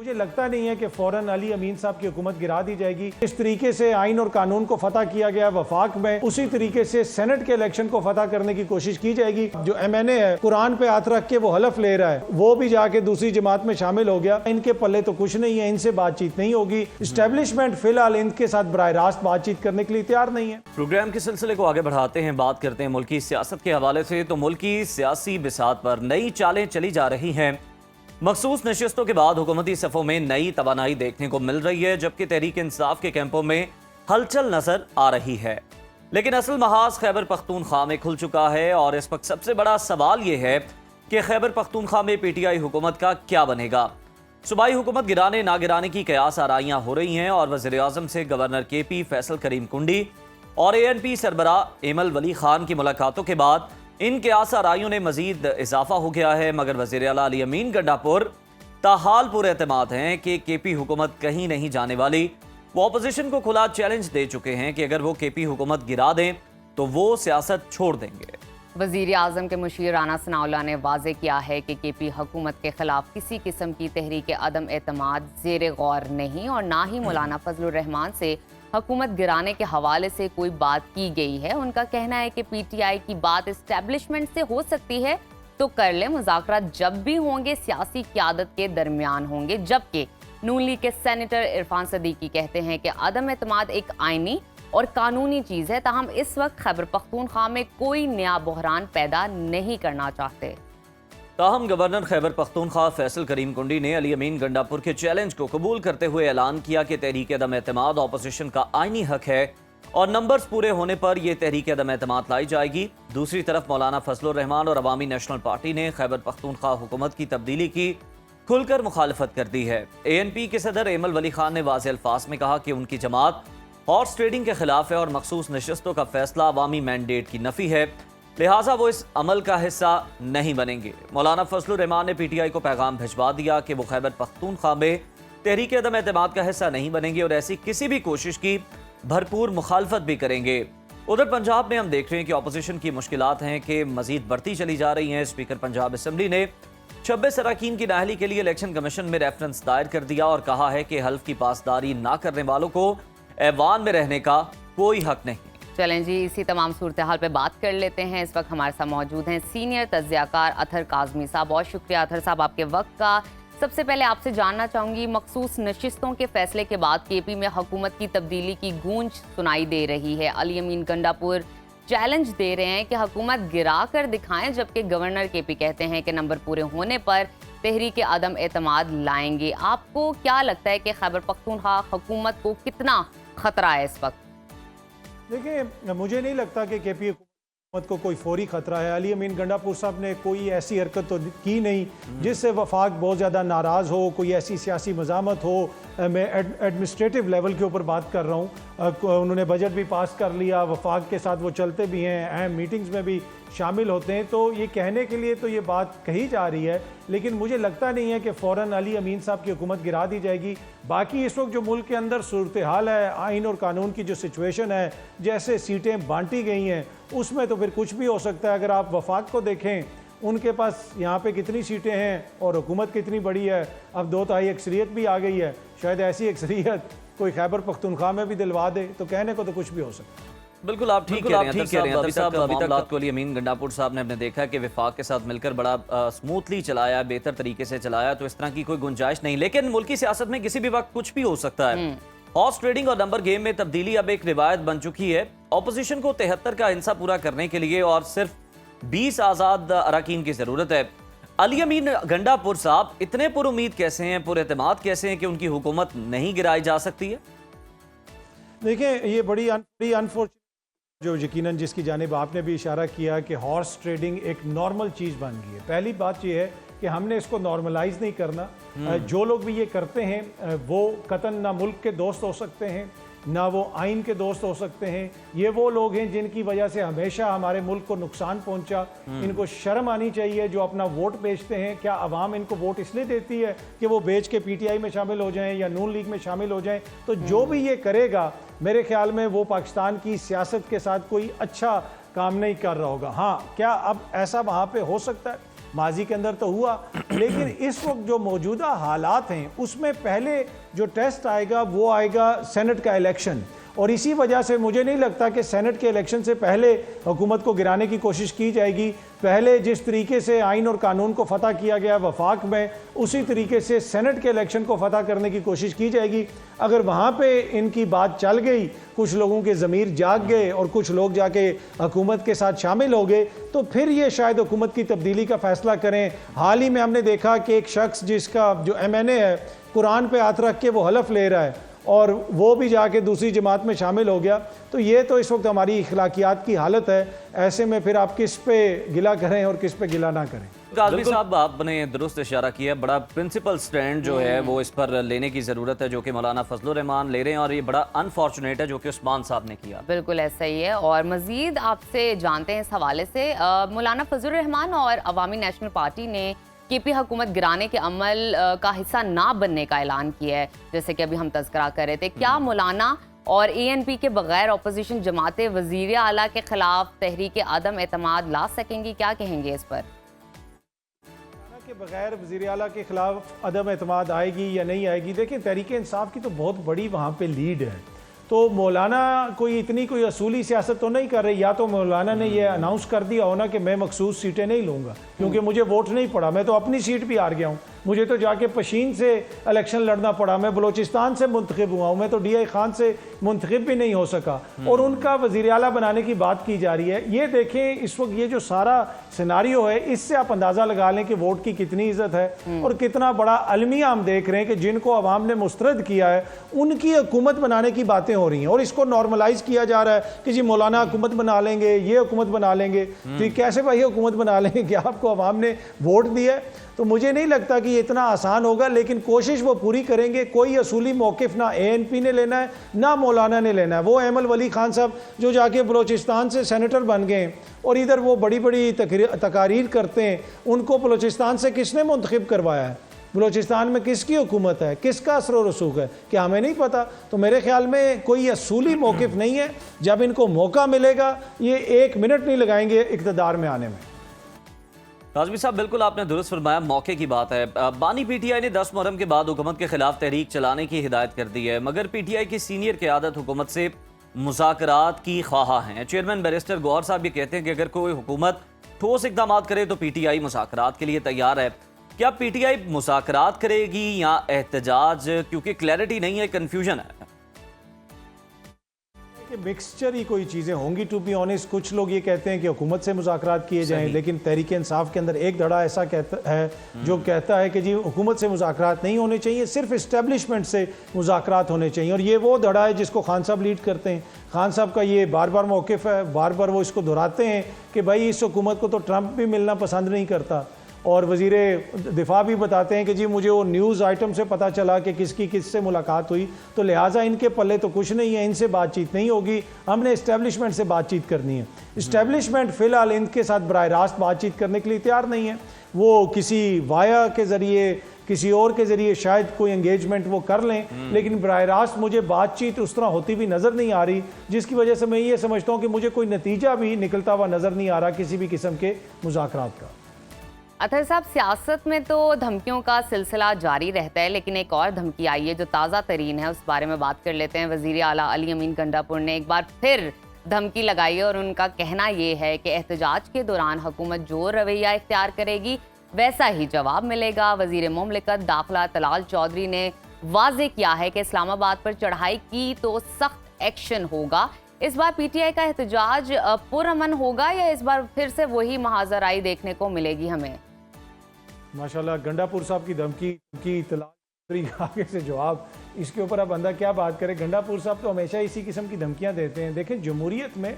मुझे लगता नहीं है कि फौरन अली अमीन साहब की हुकूमत गिरा दी जाएगी। इस तरीके से आइन और कानून को फतह किया गया वफाक में, उसी तरीके से सेनेट के इलेक्शन को फतह करने की कोशिश की जाएगी। जो MNA है कुरान पे हाथ रख के वो हलफ ले रहा है, वो भी जाके दूसरी जमात में शामिल हो गया। इनके पल्ले तो कुछ नहीं है, इनसे बातचीत नहीं होगी। इस्टेब्लिशमेंट फिलहाल इनके साथ बराह रास्त बातचीत करने के लिए तैयार नहीं है। प्रोग्राम के सिलसिले को आगे बढ़ाते हैं, बात करते हैं मुल्की सियासत के हवाले से। तो मुल्की सियासी बिसात पर नई चालें चली जा रही हैं। मखसूस नशिस्तों के बाद हुकूमती सफ़ों में नई तवानाई देखने को मिल रही है, जबकि तहरीक इंसाफ के कैंपों में हलचल नजर आ रही है। लेकिन असल महाज खैबर पख्तूनख्वा में खुल चुका है और इस वक्त सबसे बड़ा सवाल यह है कि खैबर पख्तूनख्वा में PTI हुकूमत का क्या बनेगा। सूबाई हुकूमत गिराने ना गिराने की कयास आराइयाँ हो रही हैं और वज़ीर आज़म से गवर्नर KP फैसल करीम कुंडी और ANP सरबरा एमल वली खान की मुलाकातों के बाद इन कयास आराइयों ने मजीद इजाफा हो गया है। मगर वज़ीर आला अली अमीन गंडापुर ताहाल पूरे एतमाद हैं कि KP हुकूमत कहीं नहीं जाने वाली। वो अपोजिशन को खुला चैलेंज दे चुके हैं कि अगर वो KP हुकूमत गिरा दें तो वो सियासत छोड़ देंगे। वज़ीर आज़म के मुशीर राना सनाउल्लाह ने वाज़े किया है कि KP हुकूमत के खिलाफ किसी किस्म की तहरीक अदम एतमाद ज़ेर गौर नहीं और ना ही मौलाना फजलुर रहमान से हुकूमत गिराने के हवाले से कोई बात की गई है। उनका कहना है कि PTI की बात इस्टेब्लिशमेंट से हो सकती है तो कर ले, मुज़ाकरात जब भी होंगे सियासी क़यादत के दरमियान होंगे। जबकि नून लीग के सेनेटर इरफान सदीकी कहते हैं कि अदम एतमाद एक आइनी और कानूनी चीज़ है, ताहम इस वक्त खैबर पख्तूनख्वा में कोई नया बहरान पैदा नहीं करना चाहते। ताहम गवर्नर खैबर पख्तूनख्वा फैसल करीम कुंडी ने अली अमीन गंडापुर के चैलेंज को कबूल करते हुए ऐलान किया कि तहरीक अदम एतमाद अपोजिशन का आइनी हक है और नंबर्स पूरे होने पर यह तहरीक अदम एतमाद लाई जाएगी। दूसरी तरफ मौलाना फजलुर रहमान और अवामी नेशनल पार्टी ने खैबर पख्तूनख्वा हुकूमत की तब्दीली की खुलकर मुखालफत कर दी है। ANP के सदर एमल वली खान ने वाज़ेह अल्फाज में कहा कि उनकी जमात हॉर्स ट्रेडिंग के खिलाफ है और मखसूस नशस्तों का फैसला अवामी मैंडेट की नफी है, लिहाजा वो इस अमल का हिस्सा नहीं बनेंगे। मौलाना फजलुर रहमान ने PTI को पैगाम भिजवा दिया कि वो खैबर पख्तूनख्वा में तहरीक अदम एतमाद का हिस्सा नहीं बनेंगे और ऐसी किसी भी कोशिश की भरपूर मुखालफत भी करेंगे। उधर पंजाब में हम देख रहे हैं कि अपोजिशन की मुश्किलात हैं कि मजीद बढ़ती चली जा रही हैं। स्पीकर पंजाब असम्बली ने 26 अरकान की नाअहली के लिए इलेक्शन कमीशन में रेफरेंस दायर कर दिया और कहा है कि हल्फ की पासदारी ना करने वालों को ऐवान में रहने का कोई हक नहीं। चलें जी, इसी तमाम सूरत हाल पे बात कर लेते हैं। इस वक्त हमारे साथ मौजूद हैं सीनियर तज्ज़ियाकार अतहर काज़मी साहब। बहुत शुक्रिया अतहर साहब आपके वक्त का। सबसे पहले आपसे जानना चाहूँगी, मखसूस नशिस्तों के फैसले के बाद KP में हुकूमत की तब्दीली की गूंज सुनाई दे रही है। अली अमीन गंडापुर चैलेंज दे रहे हैं कि हुकूमत गिरा कर दिखाएं, जबकि गवर्नर KP कहते हैं कि नंबर पूरे होने पर तहरीक अदम एतमाद लाएंगे। आपको क्या लगता है कि खैबर पख्तूनख्वा हुकूमत को कितना खतरा है इस वक्त? देखिए, मुझे नहीं लगता कि KP हुकूमत को कोई फौरी खतरा है। अली अमीन गंडापुर साहब ने कोई ऐसी हरकत तो की नहीं जिससे वफाक बहुत ज़्यादा नाराज़ हो, कोई ऐसी सियासी मज़ामत हो। मैं एडमिनिस्ट्रेटिव लेवल के ऊपर बात कर रहा हूँ। उन्होंने बजट भी पास कर लिया, वफाक के साथ वो चलते भी हैं, अहम मीटिंग्स में भी शामिल होते हैं। तो ये कहने के लिए तो ये बात कही जा रही है, लेकिन मुझे लगता नहीं है कि फ़ौरन अली अमीन साहब की हुकूमत गिरा दी जाएगी। बाकी इस वक्त जो मुल्क के अंदर सूरत हाल है, आइन और कानून की जो सिचुएशन है, जैसे सीटें बांटी गई हैं, उसमें तो फिर कुछ भी हो सकता है। अगर आप वफाक को देखें, उनके पास यहाँ पे कितनी सीटें हैं और हुकूमत कितनी बड़ी है। अब 2/3 अक्सरियत भी आ गई है। शायद ऐसी अक्सरियत कोई खैबर पख्तूनख्वा में भी दिलवा दे, तो कहने को तो कुछ भी हो सकता है। बिल्कुल आप ठीक कह रहे हैं। अभी तक को अली अमीन गंडापुर साहब ने हमने देखा कि वफाक के साथ मिलकर बड़ा स्मूथली चलाया, बेहतर तरीके से चलाया, तो इस तरह की कोई गुंजाइश नहीं। लेकिन मुल्की सियासत में किसी भी वक्त कुछ भी हो सकता है। हॉर्स ट्रेडिंग और नंबर गेम में तब्दीली अब एक रिवायत बन चुकी है। अपोजिशन को 73 का हिस्सा पूरा करने के लिए और सिर्फ 20 आज़ाद अरकान की जरूरत है। अली अमीन गंडापुर साहब इतने पुरुमीद कैसे हैं, पुरएतमाद कैसे हैं कि उनकी हुकूमत नहीं गिराई जा सकती है? देखिए, ये बड़ी अनफॉर्चुनेट जो यकीनन जिसकी जानिब आपने भी इशारा किया कि हॉर्स ट्रेडिंग एक नॉर्मल चीज़ बन गई है। पहली बात यह है कि हमने इसको नॉर्मलाइज नहीं करना। जो लोग भी ये करते हैं वो कतन ना मुल्क के दोस्त हो सकते हैं, ना वो आइन के दोस्त हो सकते हैं। ये वो लोग हैं जिनकी वजह से हमेशा हमारे मुल्क को नुकसान पहुंचा। इनको शर्म आनी चाहिए जो अपना वोट बेचते हैं। क्या अवाम इनको वोट इसलिए देती है कि वो बेच के PTI में शामिल हो जाएं या नून लीग में शामिल हो जाएं? तो जो भी ये करेगा, मेरे ख्याल में वो पाकिस्तान की सियासत के साथ कोई अच्छा काम नहीं कर रहा होगा। हाँ, क्या अब ऐसा वहाँ पे हो सकता है? माजी के अंदर तो हुआ, लेकिन इस वक्त जो मौजूदा हालात हैं उसमें पहले जो टेस्ट आएगा वो आएगा सेनेट का इलेक्शन, और इसी वजह से मुझे नहीं लगता कि सेनेट के इलेक्शन से पहले हुकूमत को गिराने की कोशिश की जाएगी। पहले जिस तरीके से आइन और कानून को फतह किया गया वफाक में, उसी तरीके से सेनेट के इलेक्शन को फतह करने की कोशिश की जाएगी। अगर वहाँ पे इनकी बात चल गई, कुछ लोगों के ज़मीर जाग गए और कुछ लोग जाके हुकूमत के साथ शामिल हो गए, तो फिर ये शायद हुकूमत की तब्दीली का फ़ैसला करें। हाल ही में हमने देखा कि एक शख्स जिसका जो MNA है, कुरान पे हाथ रख के वो हलफ ले रहा है और वो भी जाके दूसरी जमात में शामिल हो गया। तो ये तो इस वक्त हमारी इखलाकियात की हालत है। ऐसे में फिर आप किस पे गिला करें और किस पे गिला ना करें। काज़मी साहब, आपने दुरुस्त इशारा किया, बड़ा प्रिंसिपल स्टैंड जो है वो इस पर लेने की ज़रूरत है, जो कि मौलाना फजलुर रहमान ले रहे हैं, और ये बड़ा अनफॉर्चुनेट है जो कि उस्मान साहब ने किया। बिल्कुल ऐसा ही है। और मजीद आपसे जानते हैं इस हवाले से, मौलाना फजलुर रहमान और अवामी नेशनल पार्टी ने केपी हुकूमत गिराने के अमल का हिस्सा ना बनने का ऐलान किया है, जैसे कि अभी हम तज़किरा कर रहे थे। क्या मौलाना और ANP के बगैर अपोजिशन जमातें वज़ीर आला के खिलाफ तहरीक अदम एतमाद ला सकेंगी? क्या कहेंगे इस पर? के बगैर वज़ीर आला के खिलाफ अदम एतमाद आएगी या नहीं आएगी, देखिए तहरीक इंसाफ की तो बहुत बड़ी वहाँ पे लीड है। तो मौलाना कोई असूली सियासत तो नहीं कर रही। या तो मौलाना ने ये अनाउंस कर दिया होना कि मैं मखसूस सीटें नहीं लूँगा क्योंकि मुझे वोट नहीं पड़ा, मैं तो अपनी सीट भी हार गया हूँ, मुझे तो जाके पशीन से इलेक्शन लड़ना पड़ा, मैं बलोचिस्तान से मुंतखब हुआ हूँ, मैं तो DI खान से मुंतखब भी नहीं हो सका, और उनका वज़ीर आला बनाने की बात की जा रही है। ये देखें इस वक्त ये जो सारा सिनारियो है, इससे आप अंदाज़ा लगा लें कि वोट की कितनी इज्जत है और कितना बड़ा अलमिया हम देख रहे हैं कि जिनको अवाम ने मुस्तरद किया है उनकी हुकूमत बनाने की बातें हो रही हैं, और इसको नॉर्मलाइज किया जा रहा है कि जी मौलाना हुकूमत बना लेंगे, ये हुकूमत बना लेंगे। तो कैसे भाई हुकूमत बना लेंगे कि आपको अवाम ने वोट दिया है? तो मुझे नहीं लगता कि ये इतना आसान होगा, लेकिन कोशिश वो पूरी करेंगे। कोई असूली मौक़िफ़ ना ANP ने लेना है ना मौलाना ने लेना है। वो अहमद वली खान साहब जो जाके बलोचिस्तान से सेनेटर बन गए और इधर वो बड़ी बड़ी तकारीर करते हैं, उनको बलोचिस्तान से किसने मुंतखब करवाया है? बलोचिस्तान में किसकी हुकूमत है, किसका असर व रसूख है, क्या हमें नहीं पता? तो मेरे ख्याल में कोई असूली मौक़िफ़ नहीं है। जब इनको मौका मिलेगा ये 1 मिनट नहीं लगाएंगे इक़्तिदार में आने में। काज़मी साहब, बिल्कुल आपने दुरुस्त फरमाया, मौके की बात है। बानी PTI ने 10 मुहर्रम के बाद हुकूमत के खिलाफ तहरीक चलाने की हिदायत कर दी है, मगर PTI की सीनियर क़यादत हुकूमत से मुज़ाकरात की ख्वाहा हैं। चेयरमैन बैरिस्टर गौहर साहब ये कहते हैं कि अगर कोई हुकूमत ठोस इक़दाम करे तो PTI मुज़ाकरात के लिए तैयार है। क्या PTI मुज़ाकरात करेगी या एहतजाज? क्योंकि क्लैरिटी नहीं है, कन्फ्यूजन है। मिक्सचर ही कोई चीज़ें होंगी टू बी ऑनेस्ट। कुछ लोग ये कहते हैं कि हुकूमत से मुज़ाकरात किए जाएं, लेकिन तहरीक इंसाफ के अंदर एक धड़ा ऐसा कहता है जो कहता है कि जी हुकूमत से मुज़ाकरात नहीं होने चाहिए, सिर्फ इस्टेब्लिशमेंट से मुज़ाकरात होने चाहिए। और ये वो धड़ा है जिसको खान साहब लीड करते हैं। खान साहब का ये बार बार मौक़िफ़ है, बार बार वो इसको दोहराते हैं कि भाई इस हुकूमत को तो ट्रंप भी मिलना पसंद नहीं करता, और वज़ीर दिफा भी बताते हैं कि जी मुझे वो न्यूज़ आइटम से पता चला कि किसकी किससे मुलाकात हुई, तो लिहाजा इनके पल्ले तो कुछ नहीं है, इनसे बातचीत नहीं होगी, हमने इस्टेब्लिशमेंट से बातचीत करनी है। इस्टेब्लिशमेंट फ़िलहाल इनके साथ बराह रास्त बातचीत करने के लिए तैयार नहीं है। वो किसी वाया के ज़रिए, किसी और के ज़रिए शायद कोई एंगेजमेंट वो कर लें, लेकिन बराह रास्त मुझे बातचीत उस तरह होती भी नज़र नहीं आ रही, जिसकी वजह से मैं ये समझता हूँ कि मुझे कोई नतीजा भी निकलता हुआ नज़र नहीं आ रहा किसी भी किस्म के मुज़ाकरात का। अतहर साहब, सियासत में तो धमकियों का सिलसिला जारी रहता है, लेकिन एक और धमकी आई है जो ताज़ा तरीन है, उस बारे में बात कर लेते हैं। वज़ीर आला अली अमीन गंडापुर ने एक बार फिर धमकी लगाई है और उनका कहना ये है कि एहतजाज के दौरान हुकूमत जो रवैया इख्तियार करेगी वैसा ही जवाब मिलेगा। वज़ीर मुमलिकत दाखिला तलाल चौधरी ने वाज़ेह किया है कि इस्लामाबाद पर चढ़ाई की तो सख्त एक्शन होगा। इस बार PTI का एहतजाज पुरअमन होगा या इस बार फिर से वही महाजराई देखने को मिलेगी हमें? माशाल्लाह, गंडापुर साहब की धमकी की तलाल आगे से जवाब, इसके ऊपर अब बंदा क्या बात करे। गंडापुर साहब तो हमेशा इसी किस्म की धमकियां देते हैं। देखें, जमहूरियत में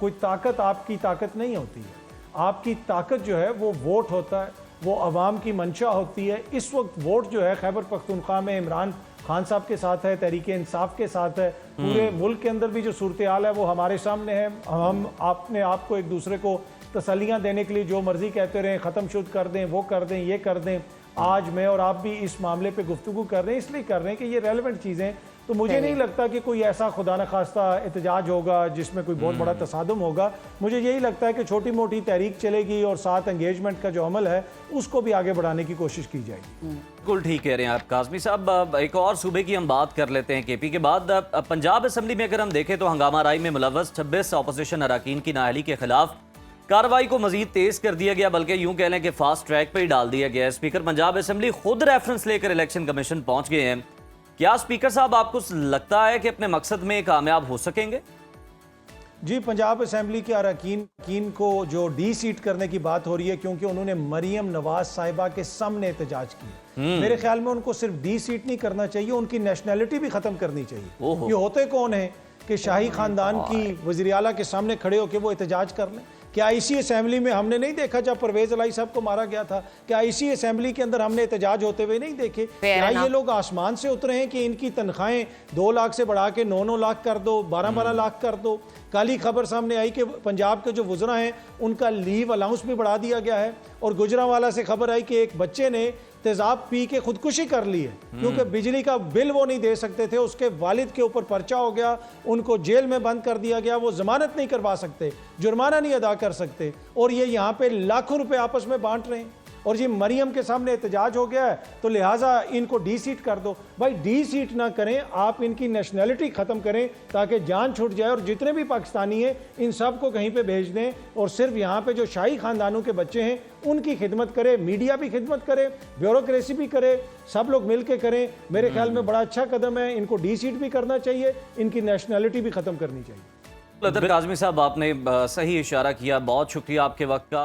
कोई ताकत आपकी ताकत नहीं होती है। आपकी ताकत जो है वो वोट होता है, वो अवाम की मंशा होती है। इस वक्त वोट जो है खैबर पख्तूनख्वा में इमरान खान साहब के साथ है, तहरीक इंसाफ के साथ है। पूरे मुल्क के अंदर भी जो सूरत हाल है वो हमारे सामने है। हम आपने आपको एक दूसरे को तसल्लियाँ देने के लिए जो मर्जी कहते रहें, ख़त्म शुद्ध कर दें, वो कर दें, ये कर दें, आज मैं और आप भी इस मामले पे गुफ्तगू कर रहे हैं, इसलिए कर रहे हैं कि ये रेलेवेंट चीज़ें, तो मुझे नहीं लगता कि कोई ऐसा खुदा न खास्ता एहतजाज होगा जिसमें कोई बहुत बड़ा तसादुम होगा। मुझे यही लगता है कि छोटी मोटी तहरीक चलेगी और साथ एंगेजमेंट का जो अमल है उसको भी आगे बढ़ाने की कोशिश की जाएगी। बिल्कुल ठीक कह रहे हैं आप काज़मी साहब। एक और सूबे की हम बात कर लेते हैं केपी के बाद। पंजाब असम्बली में अगर हम देखें तो हंगामा राई में मुलव्वस 26 अपोजिशन अरकान की नाअहली के खिलाफ कार्रवाई को मजीद तेज कर दिया गया, बल्कि यूं कह लें कि फास्ट ट्रैक पर ही डाल दिया गया है। स्पीकर पंजाब असम्बली खुद रेफरेंस लेकर इलेक्शन कमीशन पहुंच गए हैं। क्या स्पीकर साहब आपको लगता है कि अपने मकसद में कामयाब हो सकेंगे? जी, पंजाब असम्बली के अरकान को जो डी सीट करने की बात हो रही है, क्योंकि उन्होंने मरियम नवाज साहिबा के सामने एहतजाज किया। मेरे ख्याल में उनको सिर्फ डी सीट नहीं करना चाहिए, उनकी नेशनैलिटी भी खत्म करनी चाहिए। ये होते कौन है कि शाही खानदान की वज़ीर आला के सामने खड़े होकर वो एहतजाज कर लें? क्या इसी असेंबली में हमने नहीं देखा जब परवेज अलाई साहब को मारा गया था? क्या इसी असेंबली के अंदर हमने एहतजाज होते हुए नहीं देखे? क्या ये लोग आसमान से उतरे हैं कि इनकी तनख्वाहें 2 लाख से बढ़ा के 9-9 लाख कर दो, 12-12 लाख कर दो? कल ही खबर सामने आई कि पंजाब के जो वज़रा हैं उनका लीव अलाउंस भी बढ़ा दिया गया है। और गुजरांवाला से खबर आई कि एक बच्चे ने तेजाब पी के खुदकुशी कर ली है क्योंकि बिजली का बिल वो नहीं दे सकते थे। उसके वालिद के ऊपर पर्चा हो गया, उनको जेल में बंद कर दिया गया, वो जमानत नहीं करवा सकते, जुर्माना नहीं अदा कर सकते, और ये यहाँ पे लाखों रुपए आपस में बांट रहे हैं। और जी मरियम के सामने एहतजाज हो गया है तो लिहाजा इनको डी सीट कर दो। भाई डी सीट ना करें, आप इनकी नेशनैलिटी ख़त्म करें ताकि जान छूट जाए, और जितने भी पाकिस्तानी हैं इन सब को कहीं पे भेज दें, और सिर्फ यहाँ पे जो शाही ख़ानदानों के बच्चे हैं उनकी खिदमत करे, मीडिया भी खिदमत करे, ब्यूरोक्रेसी भी करे, सब लोग मिल के करें। मेरे ख्याल में बड़ा अच्छा कदम है। इनको डी सीट भी करना चाहिए, इनकी नेशनैलिटी भी ख़त्म करनी चाहिए। काज़मी साहब, आपने सही इशारा किया, बहुत शुक्रिया आपके वक्त का।